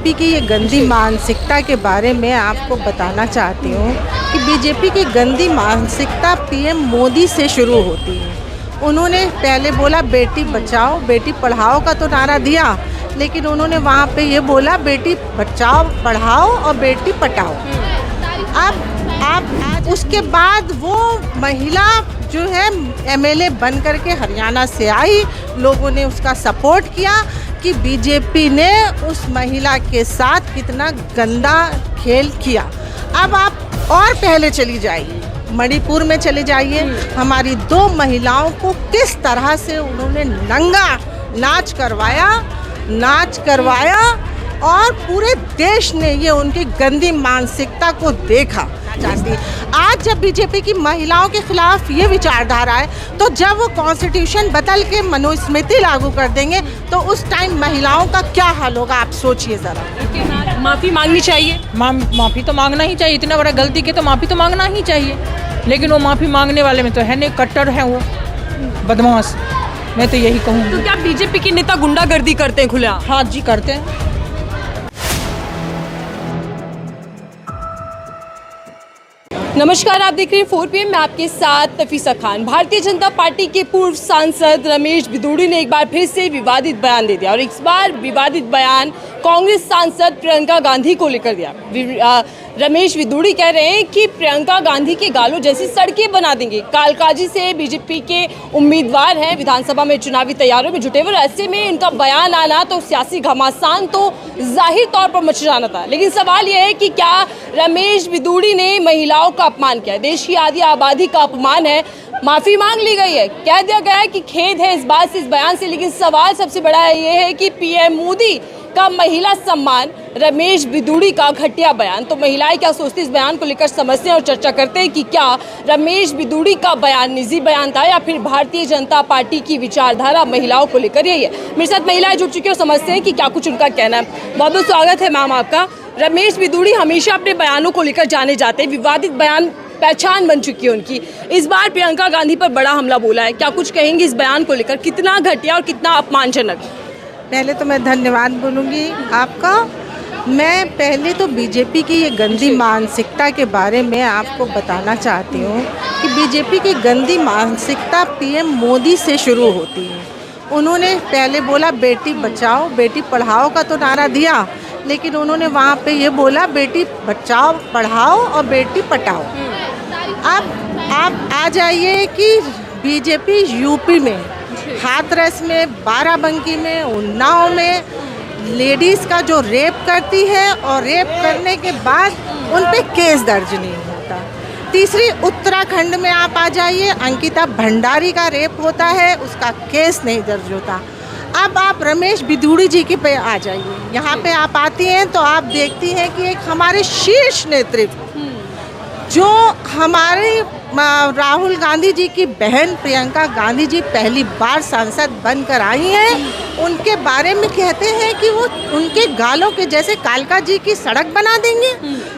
BJP की ये गंदी मानसिकता के बारे में आपको बताना चाहती हूँ कि बीजेपी की गंदी मानसिकता पीएम मोदी से शुरू होती है। उन्होंने पहले बोला बेटी बचाओ बेटी पढ़ाओ का तो नारा दिया, लेकिन उन्होंने वहाँ पे ये बोला बेटी बचाओ पढ़ाओ और बेटी पटाओ। अब उसके बाद वो महिला जो है एमएलए बन करके हरियाणा से आई, लोगों ने उसका सपोर्ट किया कि बीजेपी ने उस महिला के साथ कितना गंदा खेल किया। अब आप और पहले चली जाइए, मणिपुर में चले जाइए, हमारी 2 महिलाओं को किस तरह से उन्होंने नंगा नाच करवाया और पूरे देश ने ये उनकी गंदी मानसिकता को देखा। आज जब बीजेपी की महिलाओं के खिलाफ ये विचारधारा है, तो जब वो कॉन्स्टिट्यूशन बदल के मनुस्मृति लागू कर देंगे तो उस टाइम महिलाओं का क्या हाल होगा, आप सोचिए ज़रा। माफ़ी मांगनी चाहिए। माफ़ी तो मांगना ही चाहिए, इतना बड़ा गलती के तो माफ़ी तो मांगना ही चाहिए, लेकिन वो माफ़ी मांगने वाले में तो है नहीं, कट्टर है वो बदमाश, मैं तो यही कहूँगी। तो क्या बीजेपी के नेता गुंडागर्दी करते हैं खुलेआम? हाँ जी करते हैं। नमस्कार, आप देख रहे हैं 4 PM, मैं आपके साथ नफीसा खान। भारतीय जनता पार्टी के पूर्व सांसद रमेश बिधूड़ी ने एक बार फिर से विवादित बयान दे दिया और इस बार विवादित बयान कांग्रेस सांसद प्रियंका गांधी को लेकर दिया। रमेश बिधूड़ी कह रहे हैं कि प्रियंका गांधी के गालों जैसी सड़कें बना देंगे। कालकाजी से बीजेपी के उम्मीदवार हैं, विधानसभा में चुनावी तैयारियों में जुटे हुए, ऐसे में इनका बयान आना तो सियासी घमासान तो जाहिर तौर पर मच जाना था। लेकिन सवाल यह है कि क्या रमेश बिधूड़ी ने महिलाओं का अपमान किया, देश की आधी आबादी का अपमान है? माफ़ी मांग ली गई है, कह दिया गया है कि खेद है इस बात से, इस बयान से। लेकिन सवाल सबसे बड़ा ये है कि पीएम मोदी का महिला सम्मान, रमेश बिधूड़ी का घटिया बयान। तो महिलाएं क्या सोचती इस बयान को लेकर समझते हैं और चर्चा करते हैं कि क्या रमेश बिधूड़ी का बयान निजी बयान था या फिर भारतीय जनता पार्टी की विचारधारा महिलाओं को लेकर यही है। मेरे साथ महिलाएं जुड़ चुकी हैं और समझते हैं कि क्या कुछ उनका कहना है। बहुत बहुत स्वागत है मैम आपका। रमेश बिधूड़ी हमेशा अपने बयानों को लेकर जाने जाते हैं, विवादित बयान पहचान बन चुकी है उनकी। इस बार प्रियंका गांधी पर बड़ा हमला बोला है, क्या कुछ कहेंगे इस बयान को लेकर, कितना घटिया और कितना अपमानजनक? पहले तो मैं धन्यवाद बोलूँगी आपका। मैं पहले तो बीजेपी की ये गंदी मानसिकता के बारे में आपको बताना चाहती हूँ कि बीजेपी की गंदी मानसिकता पीएम मोदी से शुरू होती है। उन्होंने पहले बोला बेटी बचाओ बेटी पढ़ाओ का तो नारा दिया, लेकिन उन्होंने वहाँ पे ये बोला बेटी बचाओ पढ़ाओ और बेटी पटाओ। अब आप आ जाइए कि बीजेपी यूपी में, हाथरस में, बाराबंकी में, उन्नाव में लेडीज़ का जो रेप करती है और रेप करने के बाद उन पे केस दर्ज नहीं होता। तीसरी उत्तराखंड में आप आ जाइए, अंकिता भंडारी का रेप होता है, उसका केस नहीं दर्ज होता। अब आप रमेश बिधूड़ी जी के पे आ जाइए, यहाँ पे आप आती हैं तो आप देखती हैं कि एक हमारे शीर्ष नेतृत्व जो हमारे राहुल गांधी जी की बहन प्रियंका गांधी जी पहली बार सांसद बनकर आई हैं, उनके बारे में कहते हैं कि वो उनके गालों के जैसे कालका जी की सड़क बना देंगे।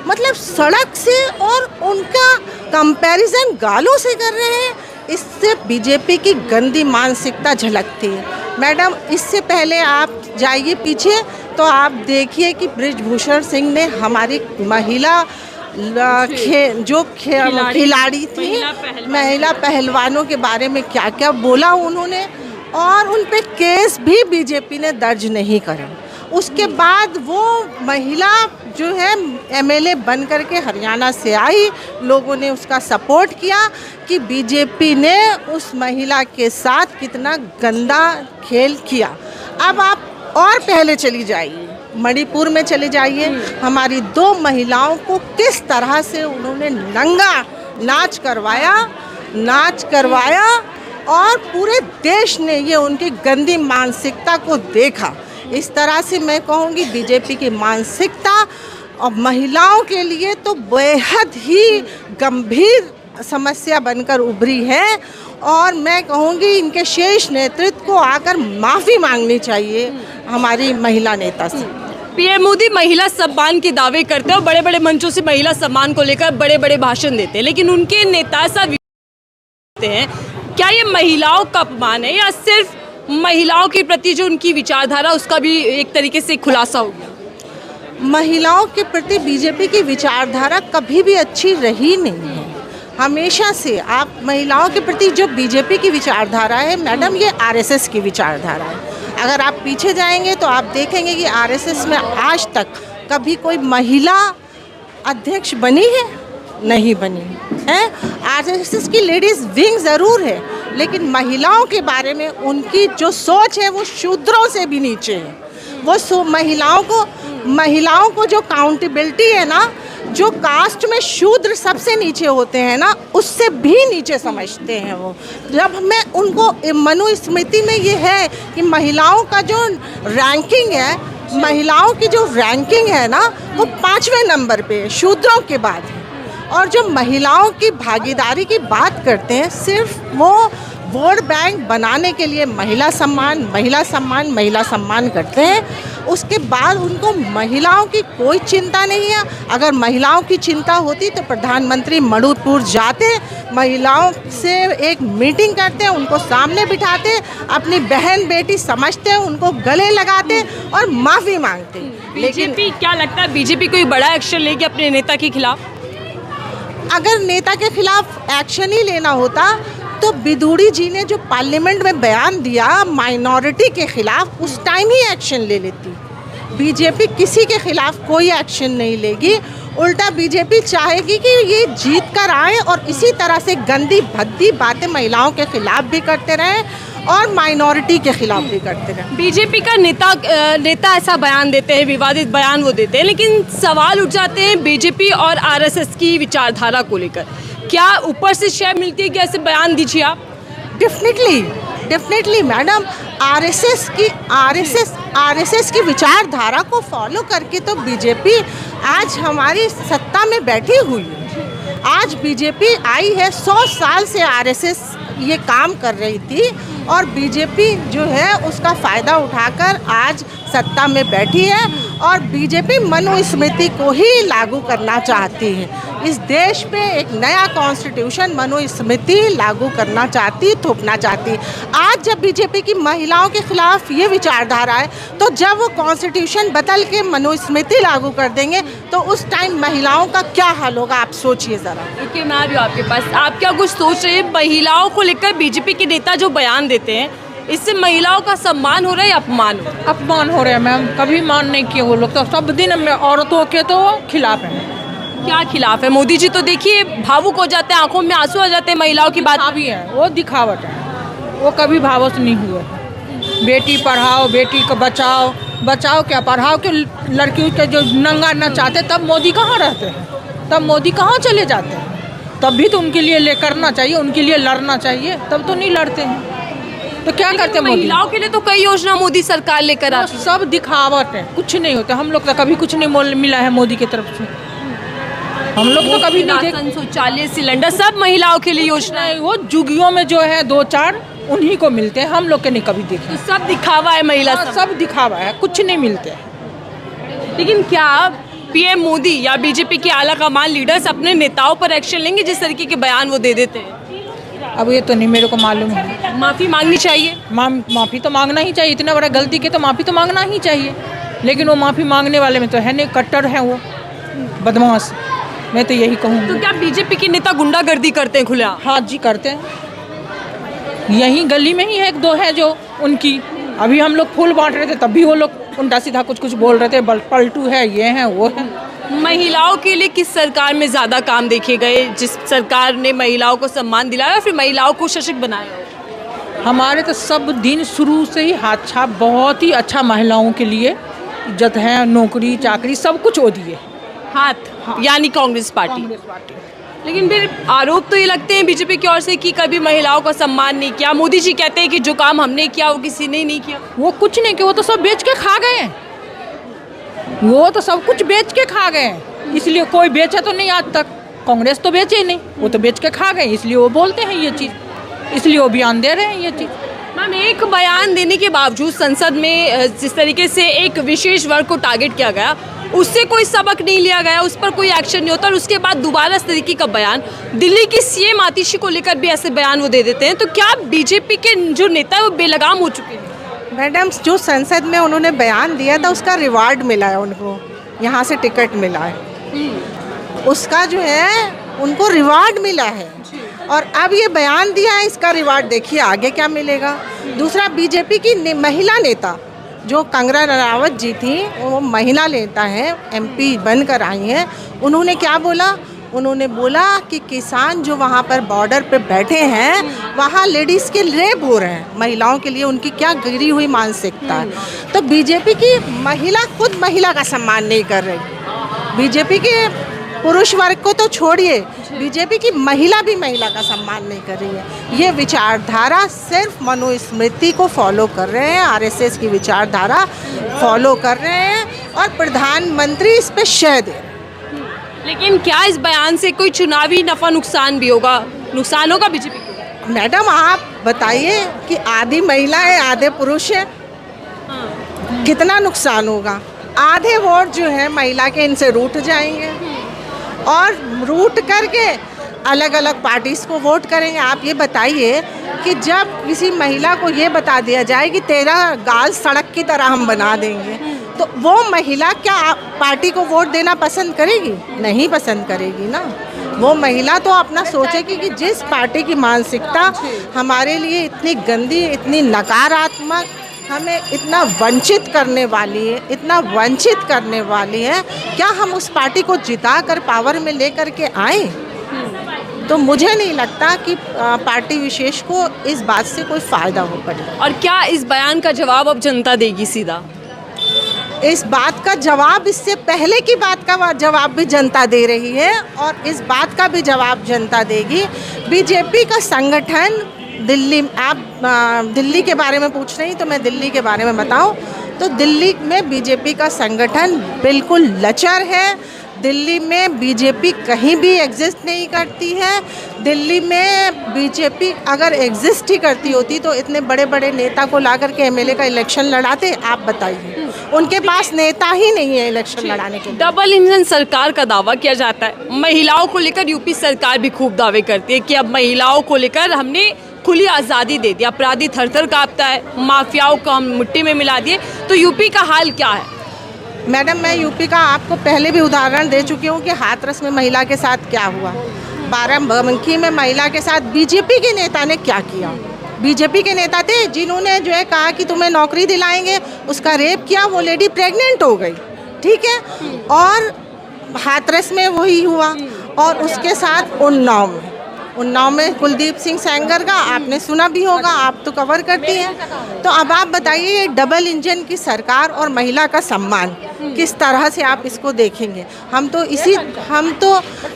मतलब सड़क से और उनका कंपैरिजन गालों से कर रहे हैं। इससे बीजेपी की गंदी मानसिकता झलकती है। मैडम, इससे पहले आप जाइए पीछे तो आप देखिए कि बृजभूषण सिंह ने हमारी महिला खिलाड़ी थी, महिला पहलवानों के बारे में क्या क्या बोला उन्होंने, और उन पे केस भी बीजेपी ने दर्ज नहीं करे। उसके बाद वो महिला जो है एमएलए बन करके हरियाणा से आई, लोगों ने उसका सपोर्ट किया कि बीजेपी ने उस महिला के साथ कितना गंदा खेल किया। अब आप और पहले चली जाइए, मणिपुर में चले जाइए, हमारी 2 महिलाओं को किस तरह से उन्होंने नंगा नाच करवाया और पूरे देश ने ये उनकी गंदी मानसिकता को देखा। इस तरह से मैं कहूँगी बीजेपी की मानसिकता और महिलाओं के लिए तो बेहद ही गंभीर समस्या बनकर उभरी है, और मैं कहूँगी इनके शीर्ष नेतृत्व को आकर माफ़ी मांगनी चाहिए हमारी महिला नेता से। पीएम मोदी महिला सम्मान के दावे करते हैं और बड़े बड़े मंचों से महिला सम्मान को लेकर बड़े बड़े भाषण देते हैं, लेकिन उनके नेता ऐसा हैं, क्या ये महिलाओं का अपमान है या सिर्फ महिलाओं के प्रति जो उनकी विचारधारा उसका भी एक तरीके से खुलासा हो गया? महिलाओं के प्रति बीजेपी की विचारधारा कभी भी अच्छी रही नहीं है। हमेशा से आप महिलाओं के प्रति जो बीजेपी की विचारधारा है मैडम, ये आरएसएस की विचारधारा है। अगर आप पीछे जाएंगे तो आप देखेंगे कि आरएसएस में आज तक कभी कोई महिला अध्यक्ष बनी है? नहीं बनी है। आरएसएस की लेडीज़ विंग ज़रूर है, लेकिन महिलाओं के बारे में उनकी जो सोच है वो शूद्रों से भी नीचे है। वो महिलाओं को जो काउंटेबिलिटी है ना, जो कास्ट में शूद्र सबसे नीचे होते हैं ना, उससे भी नीचे समझते हैं वो। जब मैं उनको मनुस्मृति में ये है कि महिलाओं का जो रैंकिंग है, महिलाओं की जो रैंकिंग है ना, वो 5वें नंबर पे है, शूद्रों के बाद है। और जो महिलाओं की भागीदारी की बात करते हैं, सिर्फ वो वोट बैंक बनाने के लिए महिला सम्मान, महिला सम्मान, महिला सम्मान करते हैं। उसके बाद उनको महिलाओं की कोई चिंता नहीं है। अगर महिलाओं की चिंता होती तो प्रधानमंत्री मणिपुर जाते, महिलाओं से एक मीटिंग करते, उनको सामने बिठाते, अपनी बहन बेटी समझते, उनको गले लगाते और माफ़ी मांगते। लेकिन क्या लगता है बीजेपी कोई बड़ा एक्शन लेगी अपने नेता के खिलाफ? अगर नेता के खिलाफ एक्शन ही लेना होता तो बिदूड़ी जी ने जो पार्लियामेंट में बयान दिया माइनॉरिटी के खिलाफ, उस टाइम ही एक्शन ले लेती। बीजेपी किसी के खिलाफ कोई एक्शन नहीं लेगी। उल्टा बीजेपी चाहेगी कि ये जीत कर आए और इसी तरह से गंदी भद्दी बातें महिलाओं के खिलाफ भी करते रहें और माइनॉरिटी के खिलाफ भी करते रहें। बीजेपी का नेता ऐसा बयान देते हैं, विवादित बयान वो देते हैं, लेकिन सवाल उठ जाते हैं बीजेपी और आरएसएस की विचारधारा को लेकर। क्या ऊपर से शय मिलती है कि ऐसे बयान दीजिए आप? डेफिनेटली मैडम, आरएसएस की विचारधारा को फॉलो करके तो बीजेपी आज हमारी सत्ता में बैठी हुई है। आज बीजेपी आई है, 100 साल से आरएसएस ये काम कर रही थी और बीजेपी जो है उसका फ़ायदा उठाकर आज सत्ता में बैठी है और बीजेपी मनुस्मृति को ही लागू करना चाहती है। इस देश पे एक नया कॉन्स्टिट्यूशन मनुस्मृति लागू करना चाहती, थोपना चाहती। आज जब बीजेपी की महिलाओं के खिलाफ ये विचारधारा है, तो जब वो कॉन्स्टिट्यूशन बदल के मनुस्मृति लागू कर देंगे तो उस टाइम महिलाओं का क्या हाल होगा, आप सोचिए ज़रा। देखिए, मैं आ रही हूँ आपके पास। आप क्या कुछ सोच रहे हैं? महिलाओं को लेकर बीजेपी के नेता जो बयान देते हैं, इससे महिलाओं का सम्मान हो रहा है या अपमान हो रहा है? अपमान हो रहा है मैम, कभी मान नहीं किए वो लोग तो सब दिन में औरतों के तो खिलाफ हैं। क्या खिलाफ है? मोदी जी तो देखिए भावुक हो जाते हैं, आंखों में आंसू आ जाते हैं महिलाओं की बात। भी है वो दिखावट है, वो कभी भावुक नहीं हुए। बेटी पढ़ाओ, बेटी को बचाओ, बचाओ क्या पढ़ाओ के लड़कियों के जो नंगा न चाहते, तब मोदी कहाँ रहते हैं, तब मोदी कहाँ चले जाते हैं? तब भी तो उनके लिए करना चाहिए, उनके लिए लड़ना चाहिए, तब तो नहीं लड़ते हैं। तो क्या करते हैं मोदी? महिलाओं के लिए तो कई योजना मोदी सरकार लेकर आती है। सब दिखावट है, कुछ नहीं होता। हम लोग तो कभी कुछ नहीं मिला है मोदी की तरफ से, हम लोग तो कभी नहीं देखे। शौचालय, सिलेंडर, सब महिलाओं के लिए योजना है। वो जुगियों में जो है 2-4 उन्हीं को मिलते हैं, हम लोग के नहीं कभी देखे। तो सब दिखावा है महिला, सब दिखावा है, कुछ नहीं मिलते। लेकिन क्या पीएम मोदी या बीजेपी के आला कमान लीडर्स अपने नेताओं पर एक्शन लेंगे जिस तरीके के बयान वो दे देते हैं? अब ये तो नहीं मेरे को मालूम है। माफ़ी मांगनी चाहिए? माफ़ी तो मांगना ही चाहिए, इतना बड़ा गलती के तो माफ़ी तो मांगना ही चाहिए। लेकिन वो माफ़ी मांगने वाले में तो है नहीं, कट्टर है वो, बदमाश। मैं तो यही कहूँ। तो क्या बीजेपी के नेता गुंडागर्दी करते हैं खुला? हाँ जी, करते हैं। यही गली में ही है, 1-2 है जो उनकी। अभी हम लोग फूल बांट रहे थे तब भी वो लोग उल्टा सीधा कुछ बोल रहे थे, पलटू है, ये है, वो है। महिलाओं के लिए किस सरकार में ज़्यादा काम देखे गए, जिस सरकार ने महिलाओं को सम्मान दिलाया या फिर महिलाओं को सशक्त बनाया? हमारे तो सब दिन शुरू से ही हाथ छाप बहुत ही अच्छा, महिलाओं के लिए इज्जत है, नौकरी चाकरी सब कुछ वो दिए हाथ। हाँ। यानी कांग्रेस पार्टी। लेकिन फिर आरोप तो ये लगते हैं बीजेपी की ओर से कि कभी महिलाओं का सम्मान नहीं किया। मोदी जी कहते हैं कि जो काम हमने किया वो किसी ने नहीं किया। वो कुछ नहीं किया, वो तो सब बेच के खा गए हैं, वो तो सब कुछ बेच के खा गए हैं। इसलिए कोई बेचा तो नहीं आज तक, कांग्रेस तो बेचे ही नहीं, वो तो बेच के खा गए, इसलिए वो बोलते हैं ये चीज़, इसलिए वो बयान दे रहे हैं ये चीज़। मैम, एक बयान देने के बावजूद संसद में जिस तरीके से एक विशेष वर्ग को टारगेट किया गया, उससे कोई सबक नहीं लिया गया, उस पर कोई एक्शन नहीं होता और उसके बाद दोबारा इस तरीके का बयान दिल्ली की सीएम आतिशी को लेकर भी ऐसे बयान वो दे देते हैं। तो क्या बीजेपी के जो नेता है वो बेलगाम हो चुके हैं? मैडम, जो संसद में उन्होंने बयान दिया था उसका रिवार्ड मिला है उनको। यहाँ से टिकट मिला है, उसका जो है उनको रिवार्ड मिला है और अब ये बयान दिया है, इसका रिवार्ड देखिए आगे क्या मिलेगा। दूसरा, बीजेपी की महिला नेता जो कंगना रनावत जी थी, वो महिला नेता हैं, एमपी बनकर आई हैं, उन्होंने क्या बोला? उन्होंने बोला कि किसान जो वहाँ पर बॉर्डर पे बैठे हैं वहाँ लेडीज़ के रेप हो रहे हैं, महिलाओं के लिए उनकी क्या गिरी हुई मानसिकता है। तो बीजेपी की महिला खुद महिला का सम्मान नहीं कर रही। बीजेपी के पुरुष वर्ग को तो छोड़िए, बीजेपी की महिला भी महिला का सम्मान नहीं कर रही है। ये विचारधारा सिर्फ मनुस्मृति को फॉलो कर रहे हैं, आरएसएस की विचारधारा फॉलो कर रहे हैं और प्रधानमंत्री इस पे शह दे। लेकिन क्या इस बयान से कोई चुनावी नफा नुकसान भी होगा? नुकसान होगा बीजेपी को? मैडम आप बताइए कि आधी महिला है आधे पुरुष है, कितना नुकसान होगा? आधे वोट जो है महिला के इनसे रूठ जाएंगे और रूट करके अलग अलग पार्टीज को वोट करेंगे। आप ये बताइए कि जब किसी महिला को ये बता दिया जाए कि तेरा गाल सड़क की तरह हम बना देंगे, तो वो महिला क्या पार्टी को वोट देना पसंद करेगी? नहीं पसंद करेगी ना। वो महिला तो अपना सोचेगी कि जिस पार्टी की मानसिकता हमारे लिए इतनी गंदी, इतनी नकारात्मक, हमें इतना वंचित करने वाली है, इतना वंचित करने वाली है, क्या हम उस पार्टी को जिता कर पावर में लेकर के आए? तो मुझे नहीं लगता कि पार्टी विशेष को इस बात से कोई फ़ायदा हो पड़े। और क्या इस बयान का जवाब अब जनता देगी सीधा? इस बात का जवाब, इससे पहले की बात का जवाब भी जनता दे रही है और इस बात का भी जवाब जनता देगी। बीजेपी का संगठन दिल्ली, आप दिल्ली के बारे में पूछ रही तो मैं दिल्ली के बारे में बताऊं तो दिल्ली में बीजेपी का संगठन बिल्कुल लचर है। दिल्ली में बीजेपी कहीं भी एग्जिस्ट नहीं करती है। दिल्ली में बीजेपी अगर एग्जिस्ट ही करती होती तो इतने बड़े बड़े नेता को ला करके एमएलए का इलेक्शन लड़ाते? आप बताइए, उनके पास नेता ही नहीं है इलेक्शन लड़ाने के लिए। डबल इंजन सरकार का दावा किया जाता है। महिलाओं को लेकर यूपी सरकार भी खूब दावे करती है कि अब महिलाओं को लेकर हमने खुली आज़ादी दे दी, अपराधी थर थर कांपता है, माफियाओं को हम मिट्टी में मिला दिए। तो यूपी का हाल क्या है? मैडम, मैं यूपी का आपको पहले भी उदाहरण दे चुकी हूँ कि हाथरस में महिला के साथ क्या हुआ, बाराबंकी में महिला के साथ बीजेपी के नेता ने क्या किया। बीजेपी के नेता थे जिन्होंने जो है कहा कि तुम्हें नौकरी दिलाएंगे, उसका रेप किया, वो लेडी प्रेग्नेंट हो गई, ठीक है। और हाथरस में वही हुआ और उसके साथ उन्नाव में कुलदीप सिंह सेंगर का आपने सुना भी होगा, आप तो कवर करती हैं। तो अब आप बताइए, ये डबल इंजन की सरकार और महिला का सम्मान किस तरह से आप इसको देखेंगे? हम तो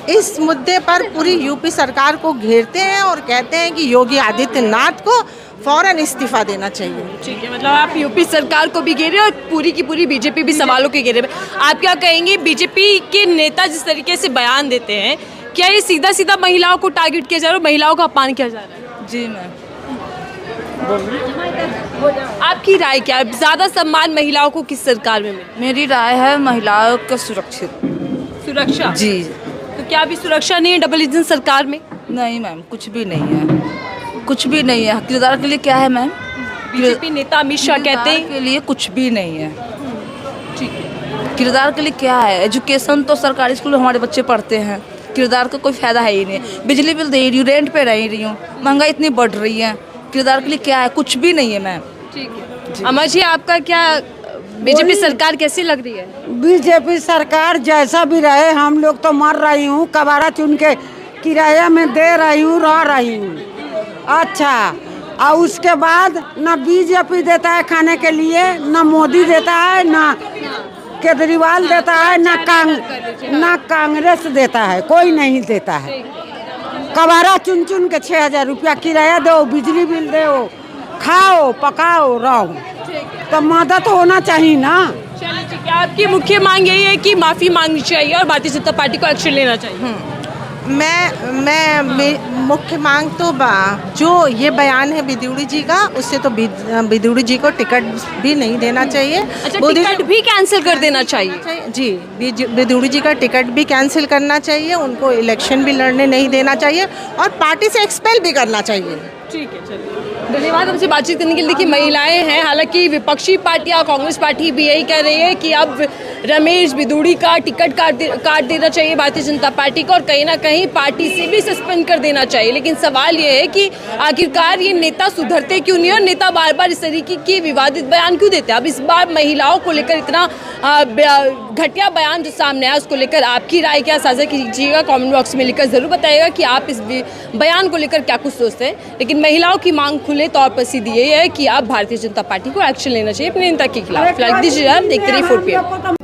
इस मुद्दे पर पूरी यूपी सरकार को घेरते हैं और कहते हैं कि योगी आदित्यनाथ को फौरन इस्तीफा देना चाहिए। ठीक है, मतलब आप यूपी सरकार को भी घेरे और पूरी की पूरी बीजेपी भी सवालों के घेरे में। आप क्या कहेंगे, बीजेपी के नेता जिस तरीके से बयान देते हैं, क्या ये सीधा सीधा महिलाओं को टारगेट किया जा रहा है, महिलाओं का अपमान किया जा रहा है? जी मैम। आपकी राय क्या है? ज़्यादा सम्मान महिलाओं को किस सरकार में मिले? मेरी राय है महिलाओं को सुरक्षा जी। तो क्या अभी सुरक्षा नहीं है डबल इंजन सरकार में? नहीं मैम, कुछ भी नहीं है, कुछ भी नहीं है। किरदार के लिए क्या है मैम? बीजेपी नेता अमित शाह कहते हैं के लिए कुछ भी नहीं है। ठीक है, किरदार के लिए क्या है? एजुकेशन तो सरकारी स्कूल में हमारे बच्चे पढ़ते हैं, किरदार का कोई फायदा है ही नहीं। बिजली बिल दे रही हूँ, रेंट पे रह रही हूँ, महंगाई इतनी बढ़ रही है, किरदार के लिए क्या है? कुछ भी नहीं है मैम। ठीक है। अमर जी, आपका क्या बीजेपी सरकार कैसी लग रही है? बीजेपी सरकार जैसा भी रहे, हम लोग तो मर रही हूँ, कबाड़ा चुन के किराया में दे रही हूँ, रह रही हूँ। अच्छा, और उसके बाद ना बीजेपी देता है खाने के लिए, ना मोदी देता है, ना केजरीवाल देता है, ना कांग्रेस देता है, कोई नहीं देता है। कबाड़ा चुन चुन के 6,000 रुपया किराया दो, बिजली बिल दो, खाओ पकाओ रहो, तो मदद होना चाहिए ना। चलिए ठीक है, आपकी मुख्य मांग यही है कि माफ़ी मांगनी चाहिए और भारतीय जनता पार्टी को एक्शन लेना चाहिए। मैं मुख्य मांग तो जो ये बयान है बिदुड़ी जी का, उससे तो बिदुड़ी जी को टिकट भी नहीं देना चाहिए। अच्छा, टिकट भी कैंसिल कर देना चाहिए? जी, बिदुड़ी जी का टिकट भी कैंसिल करना चाहिए, उनको इलेक्शन भी लड़ने नहीं देना चाहिए और पार्टी से एक्सपेल भी करना चाहिए। ठीक है, चलिए। धन्यवाद हमसे बातचीत करने के लिए। देखिए महिलाएं हैं, हालांकि विपक्षी पार्टियां कांग्रेस पार्टी भी यही कह रही है कि अब रमेश बिदूड़ी का टिकट काट देना चाहिए भारतीय जनता पार्टी को और कहीं ना कहीं पार्टी से भी सस्पेंड कर देना चाहिए। लेकिन सवाल ये है कि आखिरकार ये नेता सुधरते क्यों नहीं और नेता बार बार इस तरीके के विवादित बयान क्यों देते हैं। अब इस बार महिलाओं को लेकर इतना घटिया बयान जो सामने आया उसको लेकर आपकी राय क्या साझा कीजिएगा, कमेंट बॉक्स में लिखकर जरूर बताइएगा कि आप इस बयान को लेकर क्या कुछ सोचते हैं। लेकिन महिलाओं की मांग खुले तौर पर सीधी ये है कि अब भारतीय जनता पार्टी को एक्शन लेना चाहिए अपने नेता के खिलाफ। फिलहाल दीजिए, देखते रहिए 4 PM।